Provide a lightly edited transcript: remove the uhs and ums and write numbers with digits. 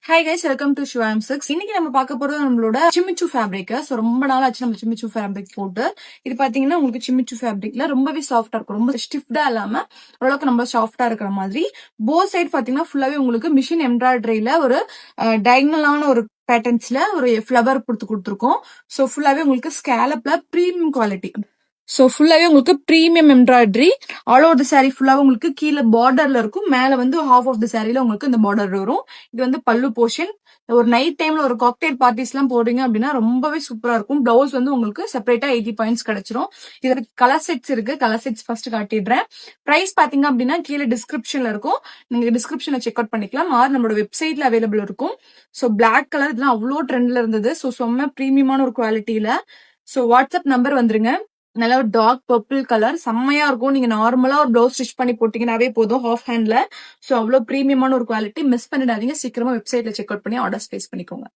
Hi guys, welcome to Shivam six. இன்னைக்கு நம்ம பார்க்க போறது நம்மளோட சிமிச்சு ஃபேப்ரிக். ஸோ ரொம்ப நாள் ஆச்சு நம்ம சிமிச்சு ஃபேப்ரிக் போட்டு. இது பாத்தீங்கன்னா உங்களுக்கு சிமிச்சு ஃபேப்ரிக்ல ரொம்பவே சாஃப்டா இருக்கும், ரொம்ப ஸ்டிஃப்டா இல்லாம ஓரளவுக்கு நம்ம சாஃப்டா இருக்கிற மாதிரி. போ சைட் பாத்தீங்கன்னா ஃபுல்லாவே உங்களுக்கு மிஷின் எம்ப்ராய்டரியில ஒரு டயகனலான ஒரு பேட்டர்ன்ஸ்ல ஒரு ஃபிளவர் கொடுத்துருக்கோம். ஸோ ஃபுல்லாவே உங்களுக்கு ஸ்கேலப்ல ப்ரீமியம் குவாலிட்டி. ஸோ ஃபுல்லாவே உங்களுக்கு premium embroidery all over the sorry ஃபுல்லாவே உங்களுக்கு கீழே பார்டர்ல இருக்கும், மேல வந்து ஹாஃப் ஆஃப் த சாரில உங்களுக்கு இந்த பார்டர் வரும். இது வந்து பல்லு போர்ஷன். ஒரு நைட் டைம்ல ஒரு காக்டெயில் பார்ட்டிஸ் எல்லாம் போடுறீங்க அப்படின்னா ரொம்பவே சூப்பரா இருக்கும். பிளவுஸ் வந்து உங்களுக்கு செப்பரேட்டா 80 பாயிண்ட்ஸ் கிடைச்சிரும். இதுல கலர் செட்ஸ் இருக்கு, கலர் செட்ஸ் ஃபர்ஸ்ட் காட்டிடுறேன். பிரைஸ் பாத்தீங்க அப்படின்னா கீழே டிஸ்கிரிப்ஷன்ல இருக்கும், நீங்க டிஸ்கிரிப்ஷன்ல செக் அவுட் பண்ணிக்கலாம். ஆர் நம்மளோட வெப்சைட்ல அவைலபிள் இருக்கும். ஸோ பிளாக் கலர் இதெல்லாம் அவ்வளோ ட்ரெண்ட்ல இருந்தது. ஸோ செம்ம ப்ரீமியமான ஒரு குவாலிட்டியில. ஸோ வாட்ஸ்அப் நம்பர் வந்துருங்க. நல்ல ஒரு டார்க் பர்பிள் கலர் செம்மையா இருக்கும். நீங்க நார்மலா ஒரு பிளவுஸ் ஸ்டிச் பண்ணி போட்டீங்கன்னாவே போதும் ஹாஃப் ஹேண்ட்ல. ஸோ அவ்வளோ ப்ரீமியமான ஒரு குவாலிட்டி. மிஸ் பண்ணிடாதீங்க. சீக்கிரமா வெப்சைட்ல செக் அவுட் பண்ணி ஆர்டர்ஸ் பிளேஸ் பண்ணிக்கோங்க.